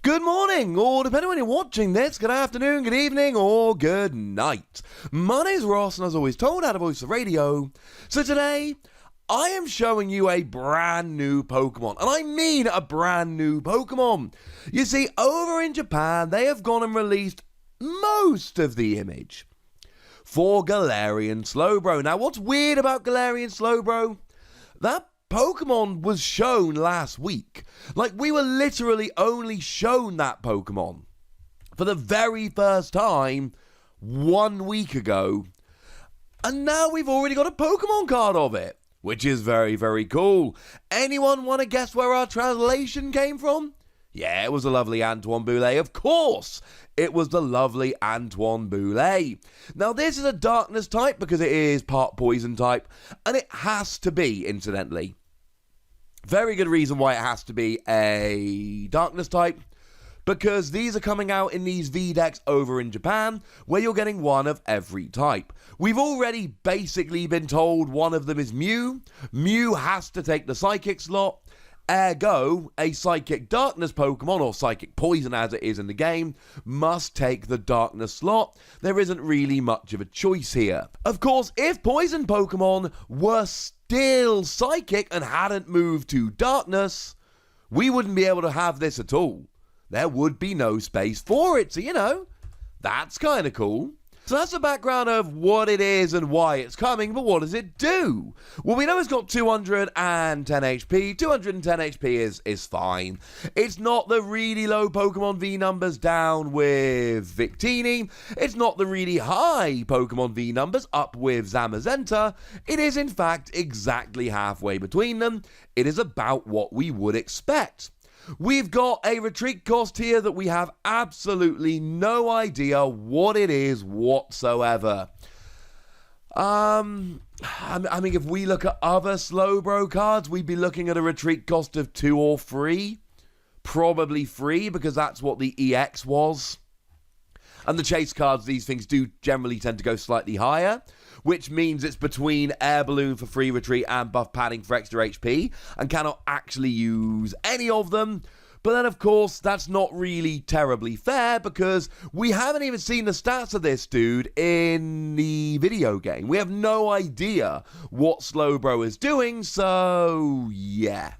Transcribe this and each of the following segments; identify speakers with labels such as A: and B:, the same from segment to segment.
A: Good morning, or depending on when you're watching this, good afternoon, good evening, or good night. My name's Ross, and as always told, out of Voice of Radio. So today, I am showing you a brand new Pokemon, and I mean a brand new Pokemon. You see, over in Japan, they have gone and released most of the image for Galarian Slowbro. Now, what's weird about Galarian Slowbro? That Pokemon was shown last week. Like, we were literally only shown that Pokemon for the very first time 1 week ago. And now we've already got a Pokemon card of it, which is very, very cool. Anyone want to guess where our translation came from? Yeah, it was the lovely Antoine Boulet, of course. It was the lovely Antoine Boulet. Now, this is a darkness type because it is part poison type, and it has to be, incidentally. Very good reason why it has to be a darkness type, because these are coming out in these V-decks over in Japan, where you're getting one of every type. We've already basically been told one of them is Mew. Mew has to take the Psychic slot. Ergo, a Psychic Darkness Pokemon, or Psychic Poison as it is in the game, must take the Darkness slot. There isn't really much of a choice here. Of course, if Poison Pokemon were still Psychic and hadn't moved to Darkness, we wouldn't be able to have this at all. There would be no space for it, so you know, that's kind of cool. So that's the background of what it is and why it's coming, but what does it do? Well, we know it's got 210 HP. 210 HP is fine. It's not the really low Pokemon V numbers down with Victini. It's not the really high Pokemon V numbers up with Zamazenta. It is, in fact, exactly halfway between them. It is about what we would expect. We've got a retreat cost here that we have absolutely no idea what it is whatsoever. I mean, if we look at other Slowbro cards, we'd be looking at a retreat cost of 2 or 3. Probably 3, because that's what the EX was. And the chase cards, these things do generally tend to go slightly higher, which means it's between Air Balloon for free retreat and buff padding for extra HP, and cannot actually use any of them. But then, of course, that's not really terribly fair, because we haven't even seen the stats of this dude in the video game. We have no idea what Slowbro is doing, so yeah.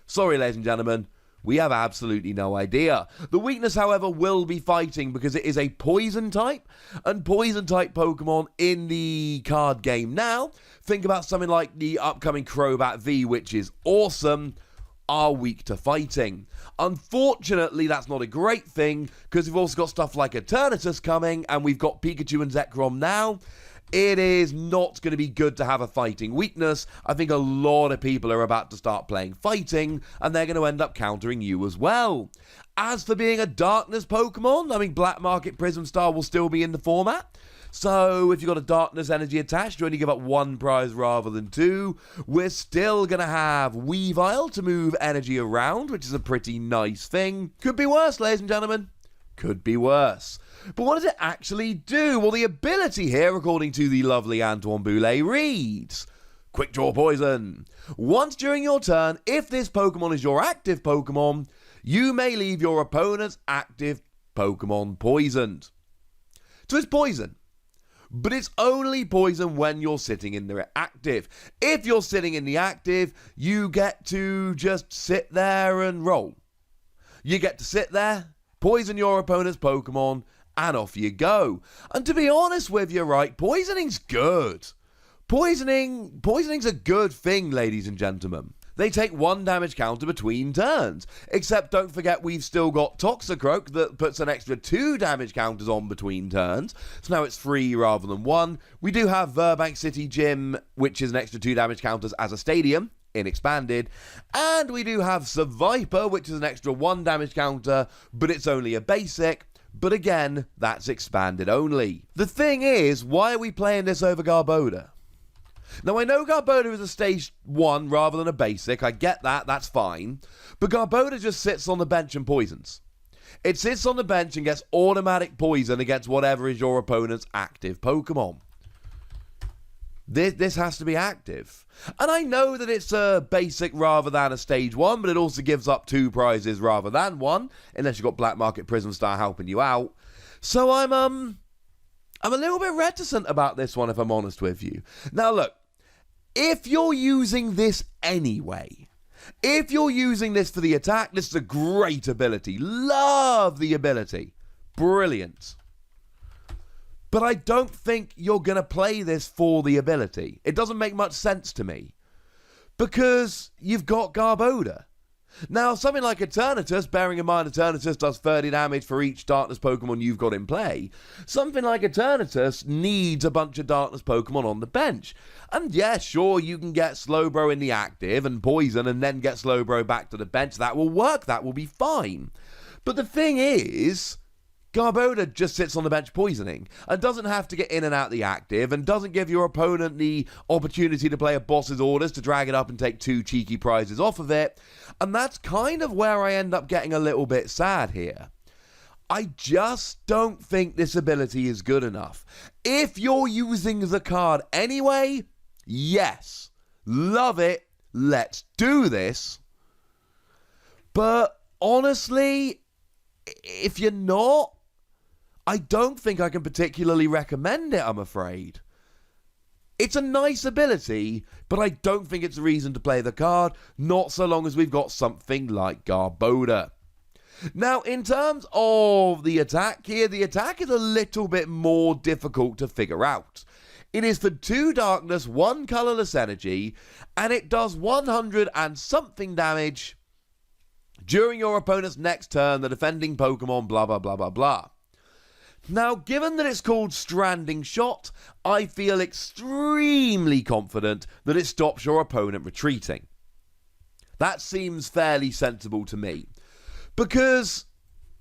A: Sorry, ladies and gentlemen. We have absolutely no idea. The weakness, however, will be fighting, because it is a poison type, and poison type Pokemon in the card game now, think about something like the upcoming Crobat V, which is awesome, are weak to fighting. Unfortunately, that's not a great thing, because we've also got stuff like Eternatus coming, and we've got Pikachu and Zekrom now. It is not going to be good to have a fighting weakness. I think a lot of people are about to start playing fighting, and they're going to end up countering you as well. As for being a darkness Pokemon, I mean, Black Market Prism Star will still be in the format. So if you've got a darkness energy attached, you only give up 1 prize rather than 2. We're still going to have Weavile to move energy around, which is a pretty nice thing. Could be worse, ladies and gentlemen. Could be worse. But what does it actually do? Well, the ability here, according to the lovely Antoine Boulet, reads: Quick Draw Poison. Once during your turn, if this Pokemon is your active Pokemon, you may leave your opponent's active Pokemon poisoned. So it's poison. But it's only poison when you're sitting in the active. If you're sitting in the active, you get to just sit there and roll. You get to sit there, poison your opponent's Pokemon, and off you go. And to be honest with you, right, poisoning's good. Poisoning's a good thing, ladies and gentlemen. They take 1 damage counter between turns. Except don't forget we've still got Toxicroak that puts an extra 2 damage counters on between turns. So now it's 3 rather than 1. We do have Burbank City Gym, which is an extra 2 damage counters as a stadium in Expanded. And we do have Survivor, which is an extra 1 damage counter, but it's only a basic. But again, that's Expanded only. The thing is, why are we playing this over Garbodor? Now, I know Garbodor is a stage 1 rather than a basic. I get that. That's fine. But Garbodor just sits on the bench and poisons. It sits on the bench and gets automatic poison against whatever is your opponent's active Pokemon. This has to be active. And I know that it's a basic rather than a stage 1, but it also gives up 2 prizes rather than 1, unless you've got Black Market Prism Star helping you out. So I'm a little bit reticent about this one, if I'm honest with you. Now look, if you're using this anyway, if you're using this for the attack, this is a great ability. Love the ability. Brilliant. But I don't think you're going to play this for the ability. It doesn't make much sense to me. Because you've got Garbodor. Now, something like Eternatus, bearing in mind Eternatus does 30 damage for each Darkness Pokemon you've got in play, something like Eternatus needs a bunch of Darkness Pokemon on the bench. And yeah, sure, you can get Slowbro in the active and Poison and then get Slowbro back to the bench. That will work. That will be fine. But the thing is, Garbodor just sits on the bench poisoning and doesn't have to get in and out the active and doesn't give your opponent the opportunity to play a boss's orders to drag it up and take 2 cheeky prizes off of it. And that's kind of where I end up getting a little bit sad here. I just don't think this ability is good enough. If you're using the card anyway, yes, love it, let's do this. But honestly, if you're not, I don't think I can particularly recommend it, I'm afraid. It's a nice ability, but I don't think it's a reason to play the card, not so long as we've got something like Garbodor. Now, in terms of the attack here, the attack is a little bit more difficult to figure out. It is for 2 darkness, 1 colorless energy, and it does 100 and something damage during your opponent's next turn, the defending Pokemon, blah, blah, blah, blah, blah. Now, given that it's called Stranding Shot, I feel extremely confident that it stops your opponent retreating. That seems fairly sensible to me. Because,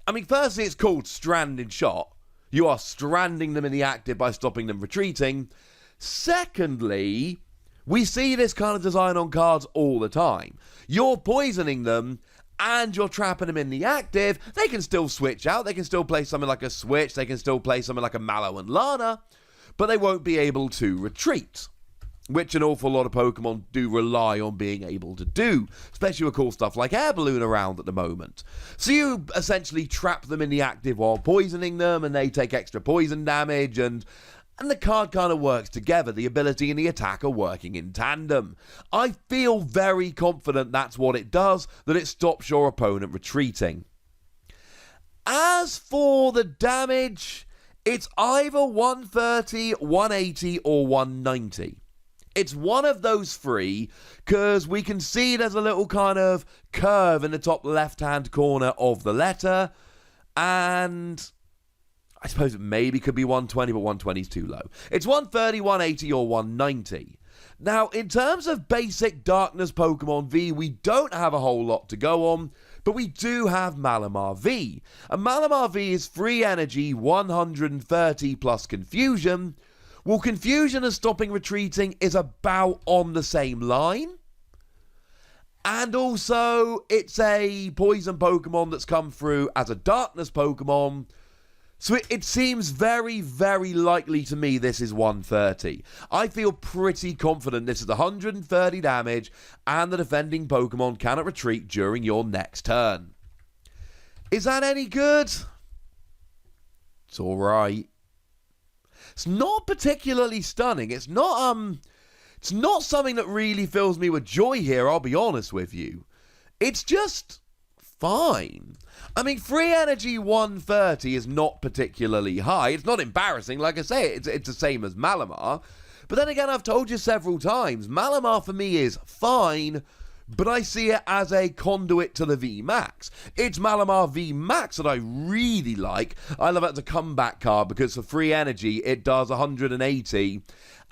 A: I mean, firstly, it's called Stranding Shot. You are stranding them in the active by stopping them retreating. Secondly, we see this kind of design on cards all the time. You're poisoning them, and you're trapping them in the active. They can still switch out. They can still play something like a Switch. They can still play something like a Mallow and Lana. But they won't be able to retreat, which an awful lot of Pokemon do rely on being able to do, especially with cool stuff like Air Balloon around at the moment. So you essentially trap them in the active while poisoning them, and they take extra poison damage, and the card kind of works together. The ability and the attack are working in tandem. I feel very confident that's what it does, that it stops your opponent retreating. As for the damage, it's either 130, 180, or 190. It's one of those 3, because we can see there's a little kind of curve in the top left-hand corner of the letter, and I suppose it maybe could be 120, but 120 is too low. It's 130, 180, or 190. Now, in terms of basic Darkness Pokemon V, we don't have a whole lot to go on, but we do have Malamar V. And Malamar V is free energy, 130 plus Confusion. Well, Confusion and stopping retreating is about on the same line. And also, it's a poison Pokemon that's come through as a Darkness Pokemon. So it seems very, very likely to me this is 130. I feel pretty confident this is 130 damage, and the defending Pokemon cannot retreat during your next turn. Is that any good? It's alright. It's not particularly stunning. It's not something that really fills me with joy here, I'll be honest with you. It's just fine. I mean, free energy 130 is not particularly high. It's not embarrassing. Like I say, it's the same as Malamar. But then again, I've told you several times, Malamar for me is fine, but I see it as a conduit to the VMAX. It's Malamar VMAX that I really like. I love it as a comeback card because for free energy, it does 180,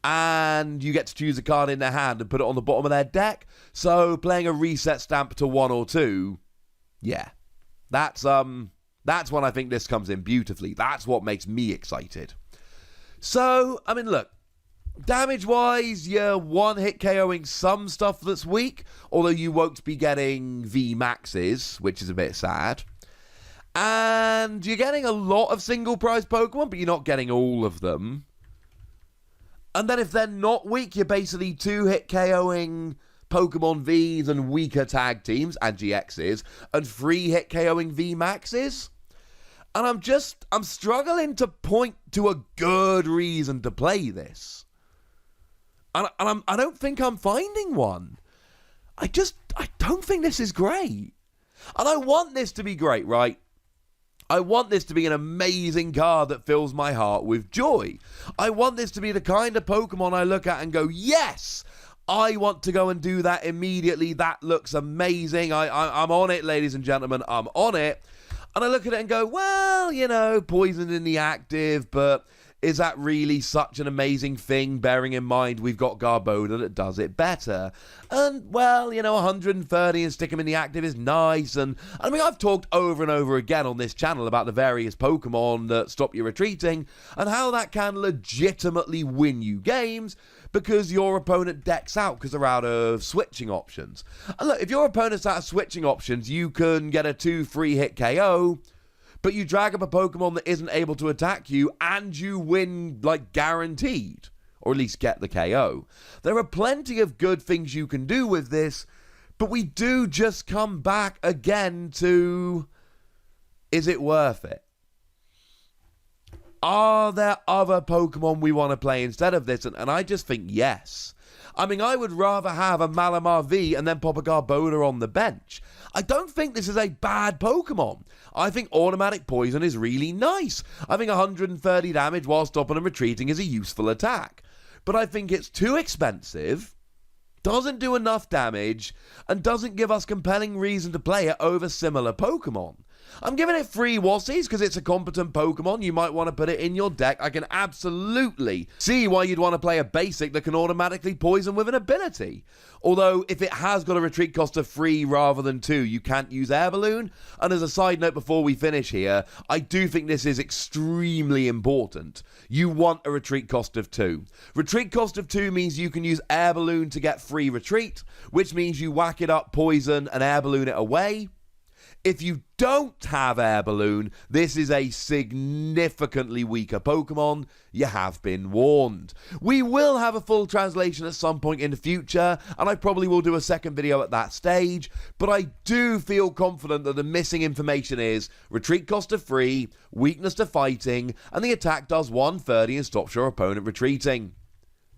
A: and you get to choose a card in their hand and put it on the bottom of their deck. So playing a reset stamp to 1 or 2, yeah, that's when I think this comes in beautifully. That's what makes me excited. So, I mean, look, damage-wise, you're one-hit KOing some stuff that's weak, although you won't be getting V-Maxes, which is a bit sad. And you're getting a lot of single-prize Pokemon, but you're not getting all of them. And then if they're not weak, you're basically 2-hit KOing Pokemon Vs and weaker tag teams and GXs, and 3-hit KOing VMAXs. And I'm struggling to point to a good reason to play this. And I don't think I'm finding one. I don't think this is great. And I want this to be great, right? I want this to be an amazing card that fills my heart with joy. I want this to be the kind of Pokemon I look at and go, yes, I want to go and do that immediately. That looks amazing. I'm on it, ladies and gentlemen. I'm on it. And I look at it and go, well, you know, poisoned in the active, but is that really such an amazing thing, bearing in mind we've got Garbodor that does it better? And, well, you know, 130 and stick him in the active is nice. And, I mean, I've talked over and over again on this channel about the various Pokemon that stop you retreating and how that can legitimately win you games because your opponent decks out because they're out of switching options. And look, if your opponent's out of switching options, you can get a 2-3 hit KO, but you drag up a Pokemon that isn't able to attack you and you win, like, guaranteed. Or at least get the KO. There are plenty of good things you can do with this, but we do just come back again to, is it worth it? Are there other Pokemon we want to play instead of this? And I just think yes. I mean, I would rather have a Malamar V and then pop a Garbodor on the bench. I don't think this is a bad Pokemon. I think automatic poison is really nice. I think 130 damage while stopping and retreating is a useful attack. But I think it's too expensive, doesn't do enough damage, and doesn't give us compelling reason to play it over similar Pokemon. I'm giving it 3 Wassies because it's a competent Pokemon. You might want to put it in your deck. I can absolutely see why you'd want to play a basic that can automatically poison with an ability. Although, if it has got a retreat cost of 3 rather than 2, you can't use Air Balloon. And as a side note before we finish here, I do think this is extremely important. You want a retreat cost of 2. Retreat cost of 2 means you can use Air Balloon to get free retreat, which means you whack it up, poison, and Air Balloon it away. If you don't have Air Balloon, this is a significantly weaker Pokemon. You have been warned. We will have a full translation at some point in the future, and I probably will do a second video at that stage, but I do feel confident that the missing information is retreat cost of 3, weakness to fighting, and the attack does 130 and stops your opponent retreating.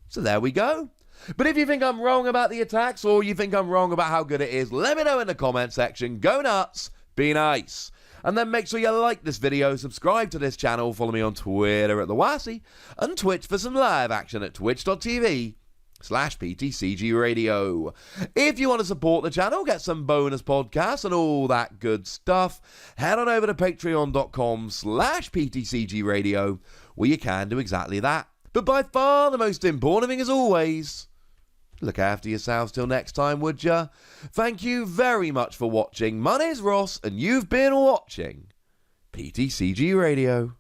A: So there we go. But if you think I'm wrong about the attacks, or you think I'm wrong about how good it is, let me know in the comment section. Go nuts, be nice. And then make sure you like this video, subscribe to this channel, follow me on Twitter at @TheWassie, and Twitch for some live action at twitch.tv/PTCGRadio. If you want to support the channel, get some bonus podcasts and all that good stuff, head on over to patreon.com/PTCGRadio, where you can do exactly that. But by far the most important thing, as always, look after yourselves till next time, would ya? Thank you very much for watching. My name's Ross, and you've been watching PTCG Radio.